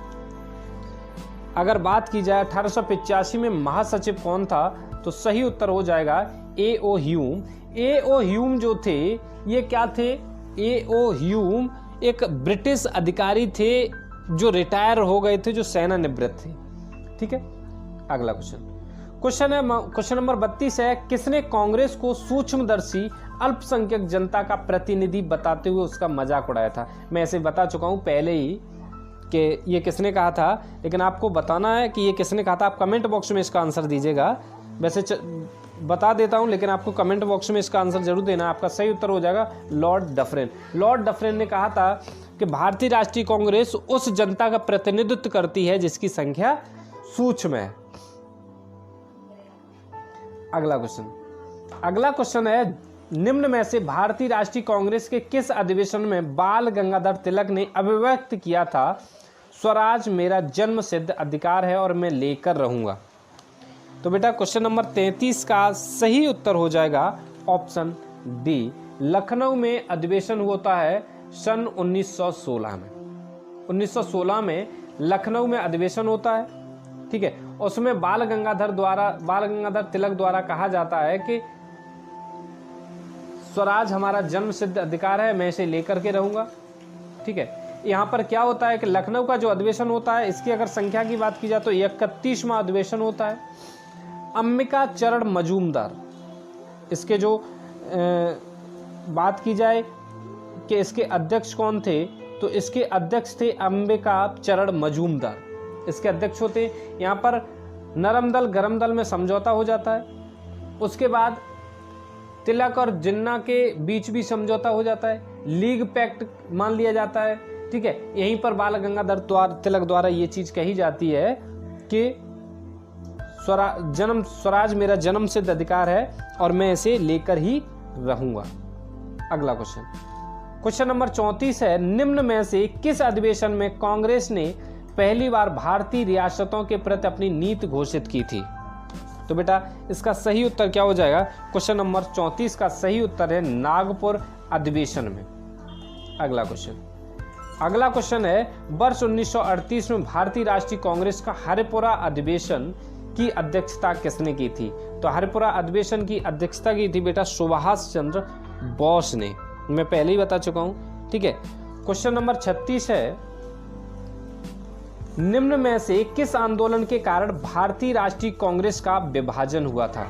अगर बात की जाए 1885 में महासचिव कौन था तो सही उत्तर हो जाएगा A.O. ह्यूम। A.O. ह्यूम जो थे ये क्या थे? A.O. ह्यूम एक ब्रिटिश अधिकारी थे जो रिटायर हो गए थे, जो सेवानिवृत्त थे। ठीक है, अगला क्वेश्चन नंबर 32 है किसने कांग्रेस को सूक्ष्मदर्शी अल्पसंख्यक जनता का प्रतिनिधि बताते हुए उसका मजाक उड़ाया था? मैं ऐसे बता चुका हूं पहले ही कि ये किसने कहा था, लेकिन आपको बताना है कि ये किसने कहा था। आप कमेंट बॉक्स में इसका आंसर दीजिएगा। वैसे बता देता हूं लेकिन आपको कमेंट बॉक्स में इसका आंसर जरूर देना। आपका सही उत्तर हो जाएगा लॉर्ड डफरेन। लॉर्ड डफरेन ने कहा था कि भारतीय राष्ट्रीय कांग्रेस उस जनता का प्रतिनिधित्व करती है जिसकी संख्या सूक्ष्म है। अगला क्वेश्चन है निम्न में से भारतीय राष्ट्रीय कांग्रेस के किस अधिवेशन में बाल गंगाधर तिलक ने अभिव्यक्त किया था स्वराज मेरा जन्म सिद्ध अधिकार है और मैं लेकर रहूंगा? तो बेटा क्वेश्चन नंबर 33 का सही उत्तर हो जाएगा ऑप्शन डी। लखनऊ में अधिवेशन होता है सन 1916 में। 1916 में लखनऊ में अधिवेशन होता है। ठीक है, उसमें बाल गंगाधर तिलक द्वारा कहा जाता है कि स्वराज हमारा जन्म सिद्ध अधिकार है, मैं इसे लेकर के रहूंगा। ठीक है, यहाँ पर क्या होता है कि लखनऊ का जो अधिवेशन होता है इसकी अगर संख्या की बात की जाए तो 31वां अधिवेशन होता है। अंबिका चरण मजूमदार, इसके जो बात की जाए कि इसके अध्यक्ष कौन थे तो इसके अध्यक्ष थे अंबिका चरण मजूमदार, इसके अध्यक्ष होते। यहाँ पर नरम दल गरम दल में समझौता हो जाता है। उसके बाद तिलक और जिन्ना के बीच भी समझौता हो जाता है, लीग पैक्ट मान लिया जाता है। ठीक है, यहीं पर बाल गंगाधर तिलक द्वारा ये चीज कही जाती है कि स्वराज मेरा जन्म सिद्ध अधिकार है और मैं इसे लेकर ही रहूंगा। अगला क्वेश्चन नंबर 34 है निम्न में से किस अधिवेशन में कांग्रेस ने पहली बार भारतीय रियासतों के प्रति अपनी नीति घोषित की थी? तो बेटा इसका सही उत्तर क्या हो जाएगा? क्वेश्चन नंबर 34 का सही उत्तर है नागपुर अधिवेशन में। अगला क्वेश्चन है वर्ष 1938 में भारतीय राष्ट्रीय कांग्रेस का हरिपुरा अधिवेशन की अध्यक्षता किसने की थी? तो हरिपुरा अधिवेशन की अध्यक्षता की थी बेटा सुभाष चंद्र बोस ने, मैं पहले ही बता चुका हूं। ठीक है, क्वेश्चन नंबर 36 है निम्न में से किस आंदोलन के कारण भारतीय राष्ट्रीय कांग्रेस का विभाजन हुआ था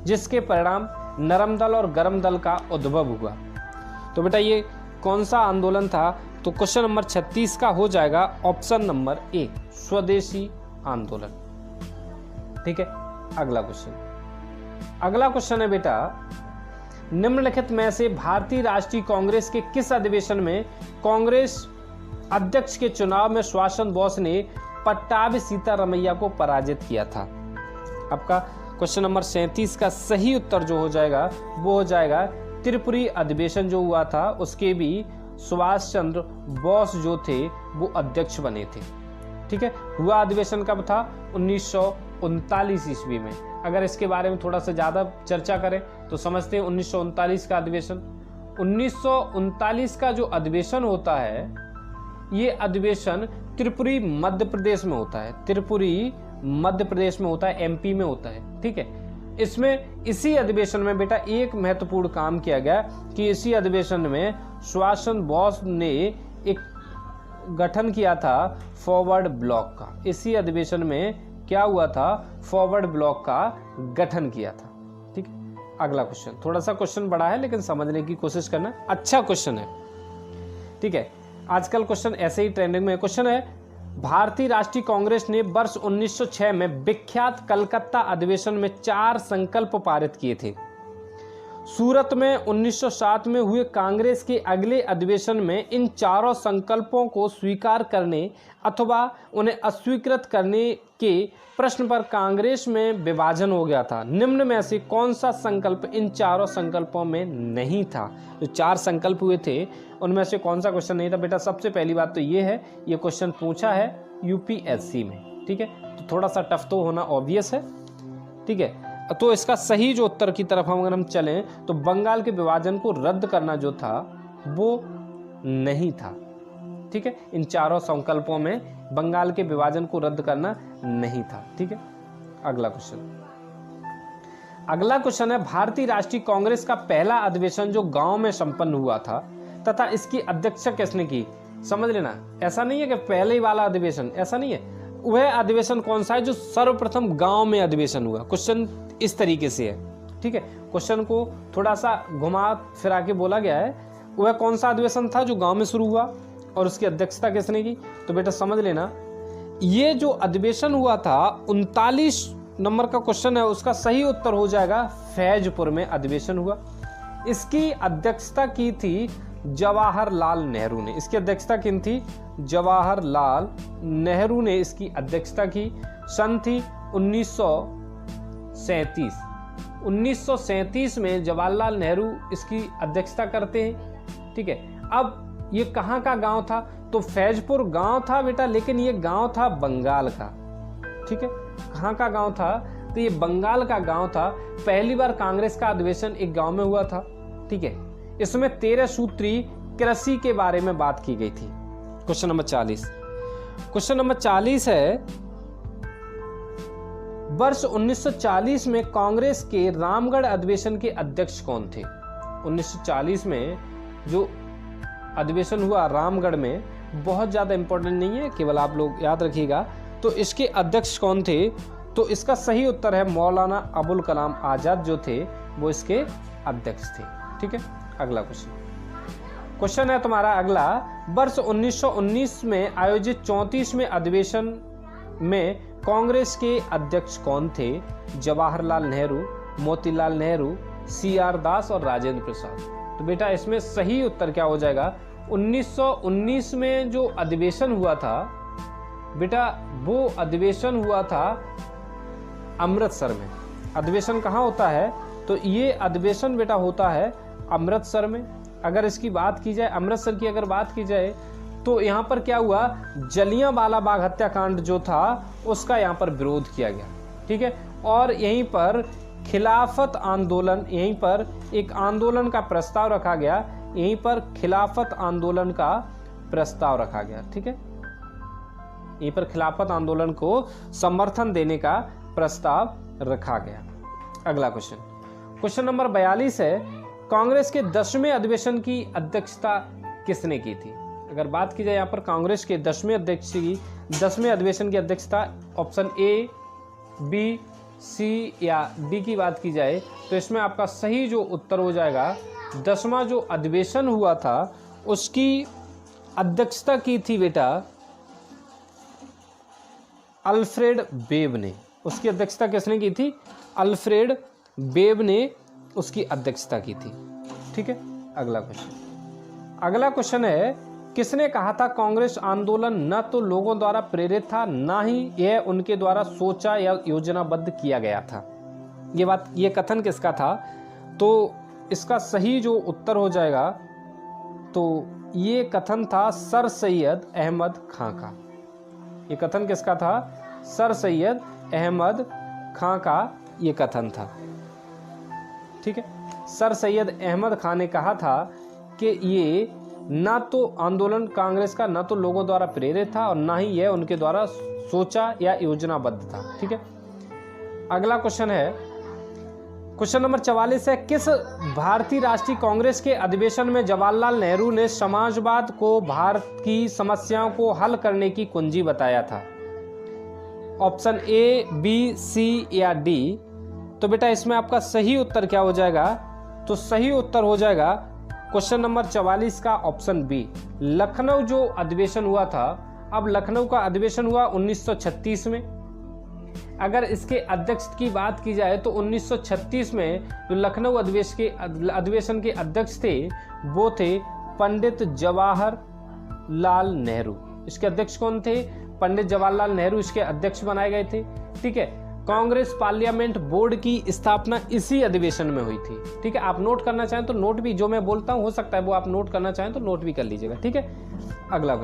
जिसके परिणाम नरम दल और गरम दल का उद्भव हुआ? तो बेटा ये कौन सा आंदोलन था? तो क्वेश्चन नंबर 36 का हो जाएगा ऑप्शन नंबर ए, स्वदेशी आंदोलन। ठीक है, अगला क्वेश्चन है बेटा निम्नलिखित में से भारतीय राष्ट्रीय कांग्रेस के किस अधिवेशन में कांग्रेस अध्यक्ष के चुनाव में सुभाष चंद्र बोस ने पट्टाभी सीतारमैया को पराजित किया था? आपका क्वेश्चन नंबर 37 का सही उत्तर जो हो जाएगा वो हो जाएगा त्रिपुरी अधिवेशन जो हुआ था उसके भी सुभाष चंद्र बोस जो थे वो अध्यक्ष बने थे। ठीक है, हुआ अधिवेशन कब था? 1939 ईस्वी में। अगर इसके बारे में थोड़ा सा ज्यादा चर्चा करें तो समझते हैं 1939 का अधिवेशन। 1939 का जो अधिवेशन होता है ये अधिवेशन त्रिपुरी मध्य प्रदेश में होता है। त्रिपुरी मध्य प्रदेश में होता है, एमपी में होता है। ठीक है, इसमें इसी अधिवेशन में बेटा एक महत्वपूर्ण काम किया गया कि इसी अधिवेशन में सुभाष चंद्र बोस ने एक गठन किया था फॉरवर्ड ब्लॉक का। इसी अधिवेशन में क्या हुआ था? फॉरवर्ड ब्लॉक का गठन किया था। ठीक है, अगला क्वेश्चन थोड़ा सा क्वेश्चन बड़ा है लेकिन समझने की कोशिश करना, अच्छा क्वेश्चन है। ठीक है, आजकल क्वेश्चन ऐसे ही ट्रेंडिंग में क्वेश्चन है, भारतीय राष्ट्रीय कांग्रेस ने वर्ष 1906 में विख्यात कलकत्ता अधिवेशन में 4 संकल्प पारित किए थे। सूरत में 1907 में हुए कांग्रेस के अगले अधिवेशन में इन चारों संकल्पों को स्वीकार करने अथवा उन्हें अस्वीकृत करने के प्रश्न पर कांग्रेस में विभाजन हो गया था। निम्न में से कौन सा संकल्प इन चारों संकल्पों में नहीं था? जो 4 संकल्प हुए थे उनमें से कौन सा क्वेश्चन नहीं था? बेटा सबसे पहली बात तो ये है, ये क्वेश्चन पूछा है यूपीएससी में, ठीक है, तो थोड़ा सा टफ तो होना ऑब्वियस है, ठीक है। तो इसका सही जो उत्तर की तरफ अगर हम चलें तो बंगाल के विभाजन को रद्द करना जो था वो नहीं था, ठीक है। इन चारों संकल्पों में बंगाल के विभाजन को रद्द करना नहीं था, ठीक है। अगला क्वेश्चन है, भारतीय राष्ट्रीय कांग्रेस का पहला अधिवेशन जो गांव में संपन्न हुआ था तथा इसकी अध्यक्षता किसने की? समझ लेना, ऐसा नहीं है कि पहले ही वाला अधिवेशन, ऐसा नहीं है। वह अधिवेशन कौन सा है जो सर्वप्रथम गांव में अधिवेशन हुआ? क्वेश्चन इस तरीके से है, ठीक है। क्वेश्चन को थोड़ा सा घुमा फिरा के बोला गया है, वह कौन सा अधिवेशन था जो गांव में शुरू हुआ और उसकी अध्यक्षता किसने की? तो बेटा समझ लेना, ये जो अधिवेशन हुआ था 39 नंबर का क्वेश्चन है, उसका सही उत्तर हो जाएगा फैजपुर में अधिवेशन हुआ। इसकी अध्यक्षता की थी जवाहरलाल नेहरू ने। इसकी अध्यक्षता किन थी? जवाहरलाल नेहरू ने इसकी अध्यक्षता की। सन थी 1937। 1937 में जवाहरलाल नेहरू इसकी अध्यक्षता करते हैं, ठीक है। अब ये कहाँ का गांव था? तो फैजपुर गांव था बेटा, लेकिन ये गांव था बंगाल का, ठीक है। कहाँ का गांव था? तो ये बंगाल का गांव था। पहली बार कांग्रेस का अधिवेशन एक गांव में हुआ था, ठीक है। इसमें 13 सूत्री कृषि के बारे में बात की गई थी। Question number 40। क्वेश्चन नंबर 40 है, वर्ष 1940 में कांग्रेस के रामगढ़ अधिवेशन के अध्यक्ष कौन थे? 1940 में जो अधिवेशन हुआ रामगढ़ में, बहुत ज्यादा इंपॉर्टेंट नहीं है, केवल आप लोग याद रखिएगा। तो इसके अध्यक्ष कौन थे? तो इसका सही उत्तर है मौलाना अबुल कलाम आजाद जो थे वो इसके अध्यक्ष थे, ठीक है। अगला क्वेश्चन है तुम्हारा अगला, वर्ष 1919 में आयोजित 34वें अधिवेशन में कांग्रेस के अध्यक्ष कौन थे? जवाहरलाल नेहरू, मोतीलाल नेहरू, CR दास और राजेंद्र प्रसाद। तो बेटा इसमें सही उत्तर क्या हो जाएगा? 1919 में जो अधिवेशन हुआ था बेटा, वो अधिवेशन हुआ था अमृतसर में। अधिवेशन कहाँ होता है? तो ये अधिवेशन बेटा होता है अमृतसर में। अगर इसकी बात की जाए, अमृतसर की अगर बात की जाए, तो यहाँ पर क्या हुआ? जलियांवाला बाग हत्याकांड जो था उसका यहाँ पर विरोध किया गया, ठीक है। और यहीं पर खिलाफत आंदोलन, यहीं पर एक आंदोलन का प्रस्ताव रखा गया, यहीं पर खिलाफत आंदोलन का प्रस्ताव रखा गया, ठीक है। यहीं पर खिलाफत आंदोलन को समर्थन देने का प्रस्ताव रखा गया। अगला क्वेश्चन नंबर 42 है, कांग्रेस के 10वें अधिवेशन की अध्यक्षता किसने की थी? अगर बात की जाए यहाँ पर कांग्रेस के 10वें अधिवेशन की अध्यक्षता, ऑप्शन A, B, C या D की बात की जाए तो इसमें आपका सही जो उत्तर हो जाएगा, 10वां जो अधिवेशन हुआ था उसकी अध्यक्षता की थी बेटा अल्फ्रेड वेब ने। उसकी अध्यक्षता किसने की थी? अल्फ्रेड वेब ने उसकी अध्यक्षता की थी, ठीक है। अगला क्वेश्चन है, किसने कहा था कांग्रेस आंदोलन न तो लोगों द्वारा प्रेरित था, ना ही यह उनके द्वारा सोचा या योजनाबद्ध किया गया था? ये कथन किसका था? तो इसका सही जो उत्तर हो जाएगा, तो ये कथन था सर सैयद अहमद खां का। ये कथन किसका था? सर सैयद अहमद खां का ये कथन था, ठीक है। सर सैयद अहमद खान ने कहा था कि ये ना तो आंदोलन कांग्रेस का ना तो लोगों द्वारा प्रेरित था और ना ही यह उनके द्वारा सोचा या योजनाबद्ध था, ठीक है। अगला क्वेश्चन है, क्वेश्चन नंबर 44 है, किस भारतीय राष्ट्रीय कांग्रेस के अधिवेशन में जवाहरलाल नेहरू ने समाजवाद को भारत की समस्याओं को हल करने की कुंजी बताया था? ऑप्शन A, B, C या D। तो बेटा इसमें आपका सही उत्तर क्या हो जाएगा? तो सही उत्तर हो जाएगा क्वेश्चन नंबर 44 का ऑप्शन बी, लखनऊ जो अधिवेशन हुआ था, अब लखनऊ का अधिवेशन हुआ 1936 में। अगर इसके अध्यक्ष की बात की जाए तो 1936 में जो लखनऊ अधिवेशन के अध्यक्ष थे वो थे पंडित जवाहरलाल नेहरू। इसके अध्यक्ष कौन थे? पंडित जवाहरलाल नेहरू इसके अध्यक्ष बनाए गए थे। ठीक है, कांग्रेस पार्लियामेंट बोर्ड की स्थापना इसी अधिवेशन में हुई थी। ठीक है, आप नोट करना चाहें तो नोट भी, जो मैं बोलता हूं हो सकता है वो आप नोट करना चाहें तो नोट भी कर लीजिएगा। ठीक है, अगला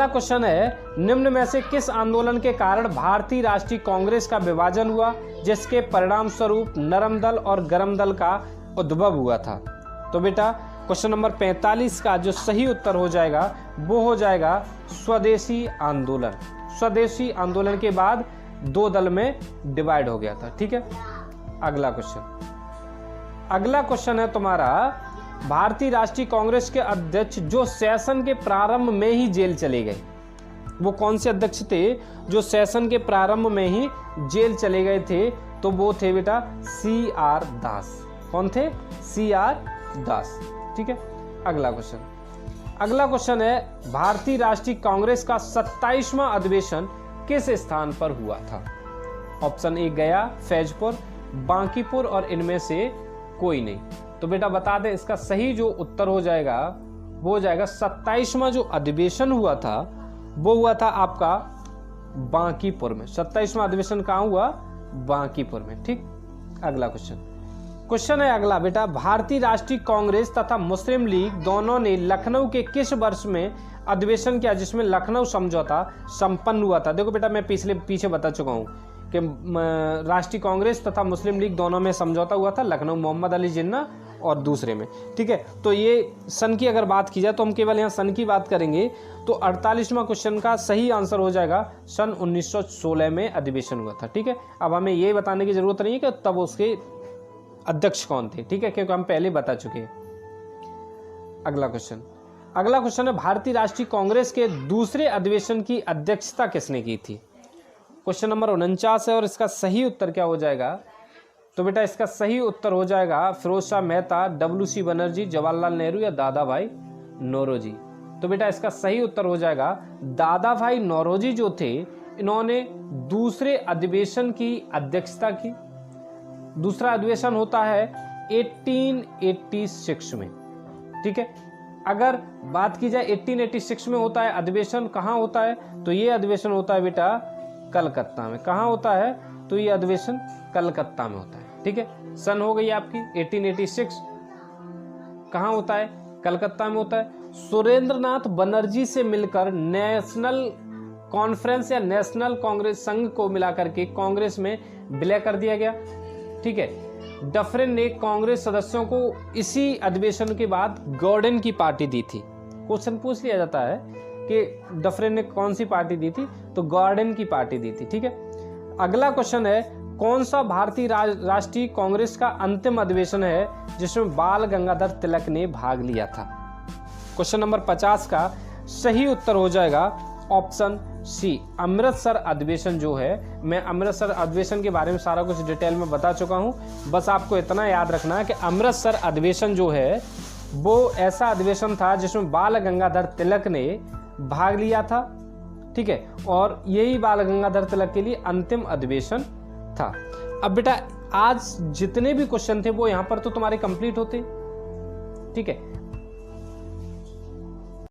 क्वेश्चन है, निम्न में से किस आंदोलन के कारण भारतीय राष्ट्रीय कांग्रेस का विभाजन हुआ जिसके परिणाम स्वरूप नरम दल और गरम दल का उद्भव हुआ था? तो बेटा क्वेश्चन नंबर 45 का जो सही उत्तर हो जाएगा वो हो जाएगा स्वदेशी आंदोलन। स्वदेशी आंदोलन के बाद दो दल में डिवाइड हो गया था। ठीक है, अगला क्वेश्चन है तुम्हारा, भारतीय राष्ट्रीय कांग्रेस के अध्यक्ष जो सेशन के प्रारंभ में ही जेल चले गए, वो कौन से अध्यक्ष थे जो सेशन के प्रारंभ में ही जेल चले गए थे? तो वो थे बेटा CR दास। कौन थे? CR दास। ठीक है, अगला क्वेश्चन है, भारतीय राष्ट्रीय कांग्रेस का 27वां अधिवेशन किस स्थान पर हुआ था? ऑप्शन ए गया, फैजपुर, बांकीपुर और इनमें से कोई नहीं। तो बेटा बता दें, इसका सही जो उत्तर हो जाएगा वो हो जाएगा 27वां जो अधिवेशन हुआ था वो हुआ था आपका बांकीपुर में। 27वां अधिवेशन कहाँ हुआ? बांकीपुर में। ठीक, अगला क्वेश्चन है अगला बेटा, भारतीय राष्ट्रीय कांग्रेस तथा मुस्लिम लीग दोनों ने लखनऊ के किस वर्ष में अधिवेशन किया जिसमें लखनऊ समझौता संपन्न हुआ था? देखो बेटा, मैं पीछे बता चुका हूँ कि राष्ट्रीय कांग्रेस तथा मुस्लिम लीग दोनों में समझौता हुआ था, लखनऊ मोहम्मद अली जिन्ना और दूसरे में। ठीक है, तो ये सन की अगर बात की जाए तो हम केवल यहाँ सन की बात करेंगे। तो 48वां क्वेश्चन का सही आंसर हो जाएगा सन 1916 में अधिवेशन हुआ था। ठीक है, अब हमें ये बताने की जरूरत नहीं है कि तब उसके अध्यक्ष कौन थे। ठीक है, क्योंकि हम पहले बता चुके हैं। अगला क्वेश्चन है, भारतीय राष्ट्रीय कांग्रेस के दूसरे अधिवेशन की अध्यक्षता किसने की थी? क्वेश्चन नंबर 49 है और इसका सही उत्तर क्या हो जाएगा? तो बेटा इसका सही उत्तर हो जाएगा फिरोज शाह मेहता, WC बनर्जी, जवाहरलाल नेहरू या दादा भाई नौरोजी। तो बेटा इसका सही उत्तर हो जाएगा दादा भाई नौरोजी जो थे, इन्होंने दूसरे अधिवेशन की अध्यक्षता की। दूसरा अधिवेशन होता है 1886 में। ठीक है, अगर बात की जाए 1886 में होता है अधिवेशन, कहाँ होता है? तो ये अधिवेशन होता है बेटा कलकत्ता में। कहाँ होता है? तो ये अधिवेशन कलकत्ता में होता है। ठीक है, सन हो गई आपकी 1886। कहाँ होता है? कलकत्ता में होता है। सुरेंद्रनाथ बनर्जी से मिलकर नेशनल कॉन्फ्रेंस या नेशनल कांग्रेस संघ को मिलाकर के कांग्रेस में विलय कर दिया गया। ठीक है, डफरिन ने कांग्रेस सदस्यों को इसी अधिवेशन के बाद गॉर्डन की पार्टी दी थी। क्वेश्चन पूछ लिया जाता है कि डफरिन ने कौन सी पार्टी दी थी? तो गॉर्डन की पार्टी दी थी। ठीक है, अगला क्वेश्चन है, कौन सा भारतीय राष्ट्रीय कांग्रेस का अंतिम अधिवेशन है जिसमें बाल गंगाधर तिलक ने भाग लिया था? क्वेश्चन नंबर 50 का सही उत्तर हो जाएगा ऑप्शन सी, अमृतसर अधिवेशन जो है। मैं अमृतसर अधिवेशन के बारे में सारा कुछ डिटेल में बता चुका हूं, बस आपको इतना याद रखना है कि अमृतसर अधिवेशन जो है वो ऐसा अधिवेशन था जिसमें बाल गंगाधर तिलक ने भाग लिया था। ठीक है, और यही बाल गंगाधर तिलक के लिए अंतिम अधिवेशन था। अब बेटा आज जितने भी क्वेश्चन थे वो यहाँ पर तो तुम्हारे कंप्लीट होते। ठीक है,